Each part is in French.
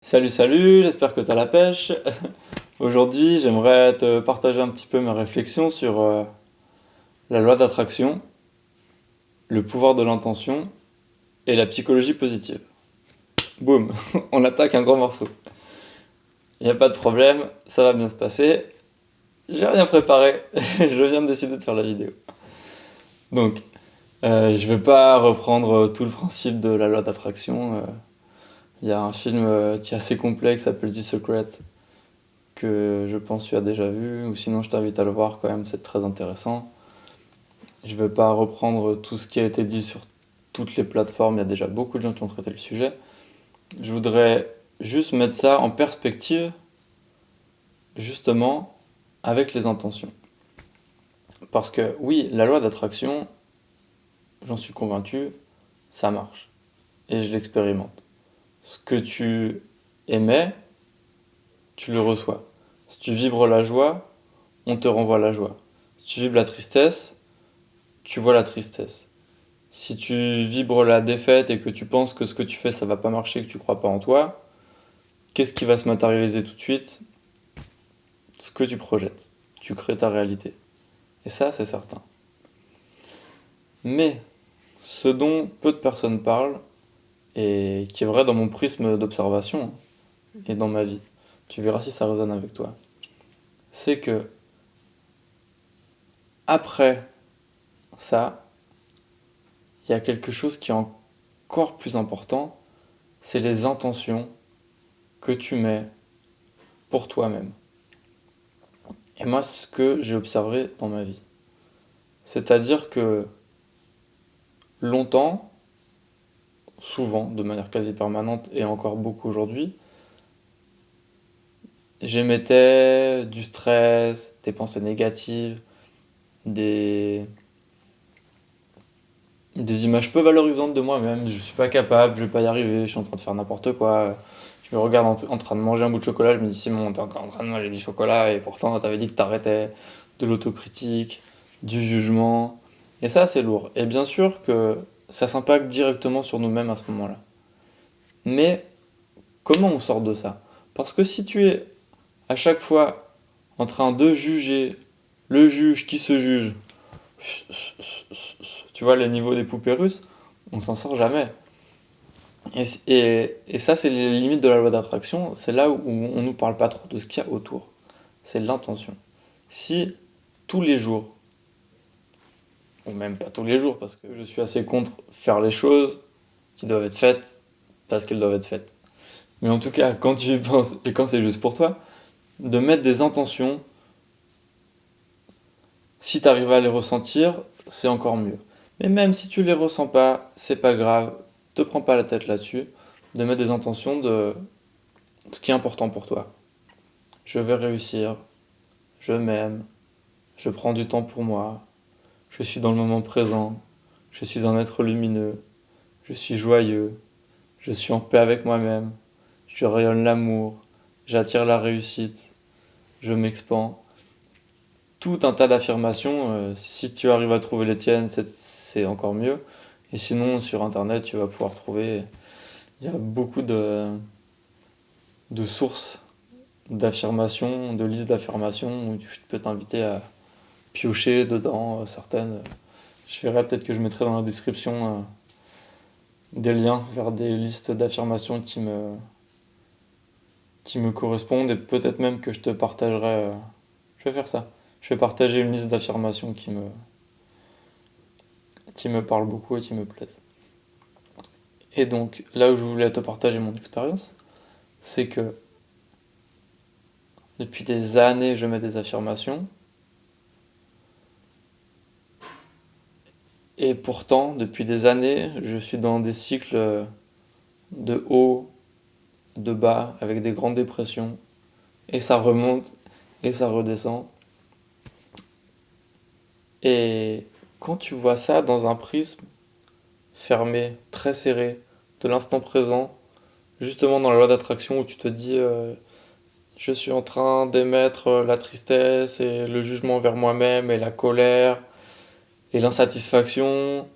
Salut, salut, j'espère que tu as la pêche. Aujourd'hui, j'aimerais te partager un petit peu mes réflexions sur la loi d'attraction, le pouvoir de l'intention et la psychologie positive. Boum, on attaque un gros morceau. Il n'y a pas de problème, ça va bien se passer. J'ai rien préparé, je viens de décider de faire la vidéo. Donc, je vais pas reprendre tout le principe de la loi d'attraction. Il y a un film qui est assez complexe, qui s'appelle The Secret, que je pense que tu as déjà vu, ou sinon je t'invite à le voir quand même, c'est très intéressant. Je ne vais pas reprendre tout ce qui a été dit sur toutes les plateformes, il y a déjà beaucoup de gens qui ont traité le sujet. Je voudrais juste mettre ça en perspective, justement, avec les intentions. Parce que oui, la loi d'attraction, j'en suis convaincu, ça marche. Et je l'expérimente. Ce que tu émets, tu le reçois. Si tu vibres la joie, on te renvoie la joie. Si tu vibres la tristesse, tu vois la tristesse. Si tu vibres la défaite et que tu penses que ce que tu fais ça va pas marcher, que tu crois pas en toi, qu'est-ce qui va se matérialiser tout de suite? Ce que tu projettes. Tu crées ta réalité. Et ça, c'est certain. Mais ce dont peu de personnes parlent, et qui est vrai dans mon prisme d'observation et dans ma vie, tu verras si ça résonne avec toi, c'est que après ça, il y a quelque chose qui est encore plus important, c'est les intentions que tu mets pour toi-même. Et moi, c'est ce que j'ai observé dans ma vie. C'est-à-dire que longtemps, souvent, de manière quasi permanente et encore beaucoup aujourd'hui, j'émettais du stress, des pensées négatives, des, des images peu valorisantes de moi-même. Je suis pas capable, je vais pas y arriver, je suis en train de faire n'importe quoi. Je me regarde en train de manger un bout de chocolat, je me dis Simon, t'es encore en train de manger du chocolat et pourtant t'avais dit que t'arrêtais. De l'autocritique, du jugement. Et ça, c'est lourd. Et bien sûr que ça s'impacte directement sur nous-mêmes à ce moment-là. Mais comment on sort de ça? Parce que si tu es à chaque fois en train de juger le juge qui se juge, tu vois les niveaux des poupées russes, on s'en sort jamais. Et ça, c'est les limites de la loi d'attraction. C'est là où on nous parle pas trop de ce qu'il y a autour. C'est l'intention. Si tous les jours, ou même pas tous les jours, parce que je suis assez contre faire les choses qui doivent être faites parce qu'elles doivent être faites. Mais en tout cas, quand tu y penses et quand c'est juste pour toi, de mettre des intentions, si tu arrives à les ressentir, c'est encore mieux. Mais même si tu les ressens pas, c'est pas grave, te prends pas la tête là-dessus, de mettre des intentions de ce qui est important pour toi. Je vais réussir, je m'aime, je prends du temps pour moi, je suis dans le moment présent, je suis un être lumineux, je suis joyeux, je suis en paix avec moi-même, je rayonne l'amour, j'attire la réussite, je m'expans. Tout un tas d'affirmations. Si tu arrives à trouver les tiennes, c'est encore mieux. Et sinon, sur Internet, tu vas pouvoir trouver. Il y a beaucoup de sources d'affirmations, de listes d'affirmations où je peux t'inviter à piocher dedans certaines. Je verrai peut-être que je mettrai dans la description des liens vers des listes d'affirmations qui me correspondent et peut-être même que je te partagerai. Je vais faire ça. Je vais partager une liste d'affirmations qui me parlent beaucoup et qui me plaisent. Et donc, là où je voulais te partager mon expérience, c'est que depuis des années, je mets des affirmations, et pourtant, depuis des années, je suis dans des cycles de haut, de bas, avec des grandes dépressions, et ça remonte, et ça redescend. Et quand tu vois ça dans un prisme fermé, très serré, de l'instant présent, justement dans la loi d'attraction où tu te dis je suis en train d'émettre la tristesse et le jugement envers moi-même et la colère et l'insatisfaction,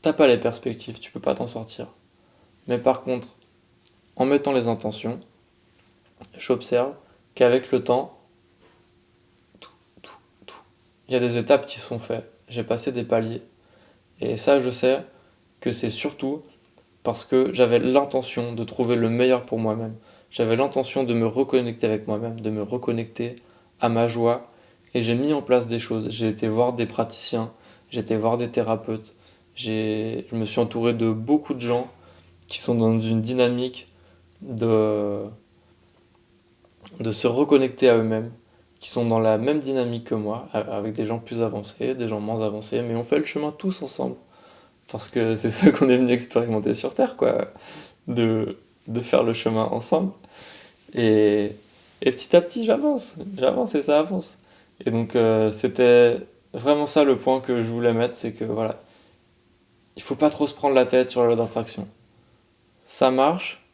t'as pas les perspectives, tu peux pas t'en sortir. Mais par contre, en mettant les intentions, j'observe qu'avec le temps, tout, tout, tout, il y a des étapes qui sont faites. J'ai passé des paliers. Et ça, je sais que c'est surtout parce que j'avais l'intention de trouver le meilleur pour moi-même. J'avais l'intention de me reconnecter avec moi-même, de me reconnecter à ma joie. Et j'ai mis en place des choses. J'ai été voir des praticiens, j'ai été voir des thérapeutes. Je me suis entouré de beaucoup de gens qui sont dans une dynamique de, de se reconnecter à eux-mêmes, qui sont dans la même dynamique que moi, avec des gens plus avancés, des gens moins avancés, mais on fait le chemin tous ensemble. Parce que c'est ça qu'on est venu expérimenter sur Terre, quoi. De, de faire le chemin ensemble. Et, et petit à petit, j'avance et ça avance. Et donc, c'était vraiment ça le point que je voulais mettre, c'est que voilà, il faut pas trop se prendre la tête sur la loi d'attraction. Ça marche,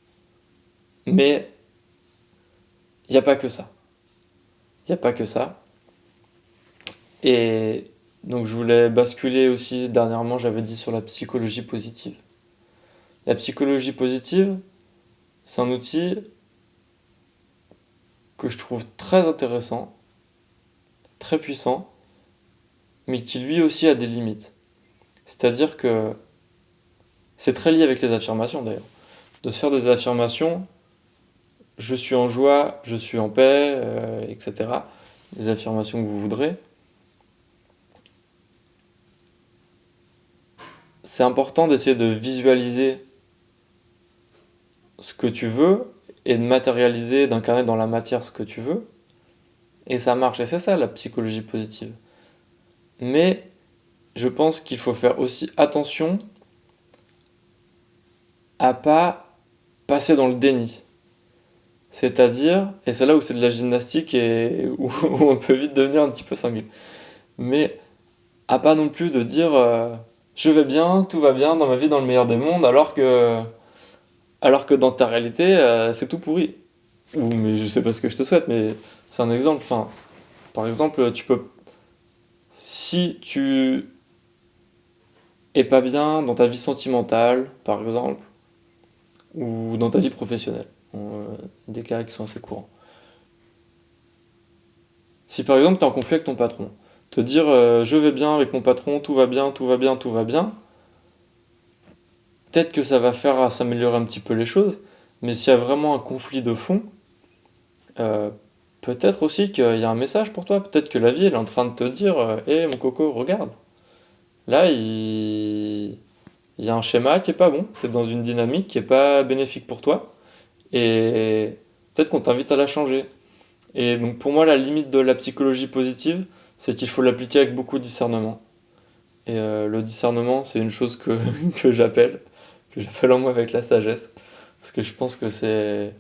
mais il n'y a pas que ça. Il n'y a pas que ça. Et donc, je voulais basculer aussi, dernièrement, j'avais dit sur la psychologie positive. La psychologie positive, c'est un outil que je trouve très intéressant, très puissant, mais qui lui aussi a des limites. C'est-à-dire que c'est très lié avec les affirmations d'ailleurs. De se faire des affirmations, je suis en joie, je suis en paix, etc. Des affirmations que vous voudrez. C'est important d'essayer de visualiser ce que tu veux et de matérialiser, d'incarner dans la matière ce que tu veux. Et ça marche, et c'est ça la psychologie positive. Mais je pense qu'il faut faire aussi attention à pas passer dans le déni. C'est-à-dire, et c'est là où c'est de la gymnastique et où on peut vite devenir un petit peu cinglé. Mais à pas non plus de dire je vais bien, tout va bien dans ma vie, dans le meilleur des mondes, alors que dans ta réalité, c'est tout pourri. Ou mais je sais pas ce que je te souhaite, mais c'est un exemple. Enfin, par exemple, si tu es pas bien dans ta vie sentimentale, par exemple, ou dans ta vie professionnelle, des cas qui sont assez courants. Si par exemple tu es en conflit avec ton patron, te dire je vais bien avec mon patron, tout va bien, tout va bien, tout va bien, peut-être que ça va faire à s'améliorer un petit peu les choses, mais s'il y a vraiment un conflit de fond, euh, peut-être aussi qu'il y a un message pour toi, peut-être que la vie elle est en train de te dire hé mon coco, regarde, là il y a un schéma qui est pas bon, t'es dans une dynamique qui est pas bénéfique pour toi, et peut-être qu'on t'invite à la changer. Et donc pour moi la limite de la psychologie positive, c'est qu'il faut l'appliquer avec beaucoup de discernement. Et le discernement, c'est une chose que j'appelle en moi avec la sagesse, parce que je pense que c'est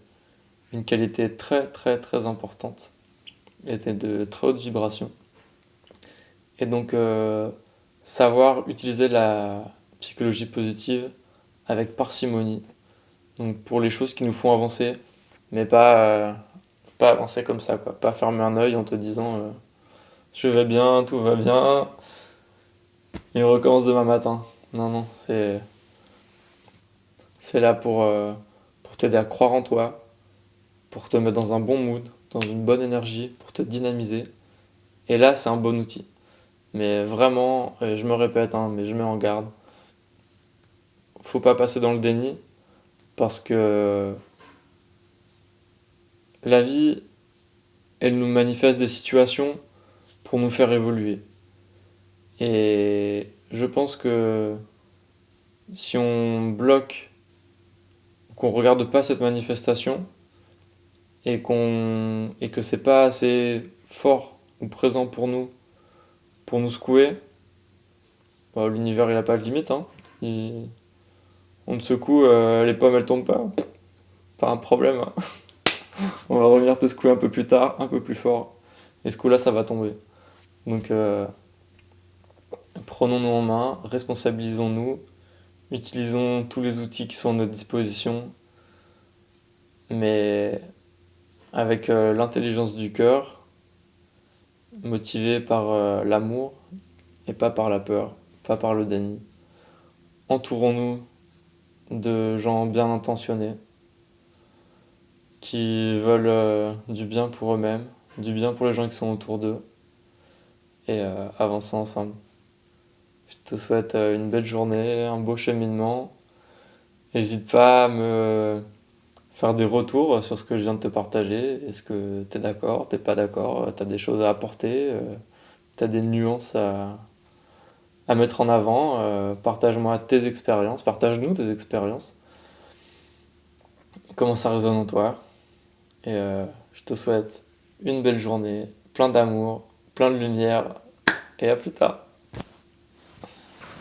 une qualité très très très importante, et de très haute vibration. Et donc savoir utiliser la psychologie positive avec parcimonie, donc pour les choses qui nous font avancer, mais pas avancer comme ça, quoi. Pas fermer un œil en te disant je vais bien, tout va bien, et on recommence demain matin. Non, non, c'est là pour t'aider à croire en toi, pour te mettre dans un bon mood, dans une bonne énergie, pour te dynamiser. Et là, c'est un bon outil. Mais vraiment, et je me répète, hein, mais je mets en garde, faut pas passer dans le déni, parce que la vie, elle nous manifeste des situations pour nous faire évoluer. Et je pense que si on bloque, qu'on regarde pas cette manifestation, et que c'est pas assez fort ou présent pour nous secouer, bah, l'univers il a pas de limite, hein. On te secoue, les pommes elles tombent pas, pas un problème, hein. On va revenir te secouer un peu plus tard, un peu plus fort, et ce coup-là ça va tomber. Donc prenons-nous en main, responsabilisons-nous, utilisons tous les outils qui sont à notre disposition, mais avec l'intelligence du cœur, motivé par l'amour et pas par la peur, pas par le déni. Entourons-nous de gens bien intentionnés qui veulent du bien pour eux-mêmes, du bien pour les gens qui sont autour d'eux, et avançons ensemble. Je te souhaite une belle journée, un beau cheminement. N'hésite pas à me faire des retours sur ce que je viens de te partager. Est-ce que tu es d'accord, t'es pas d'accord, tu as des choses à apporter, tu as des nuances à mettre en avant. Partage-moi tes expériences, partage-nous tes expériences. Comment ça résonne en toi. Et je te souhaite une belle journée, plein d'amour, plein de lumière, et à plus tard.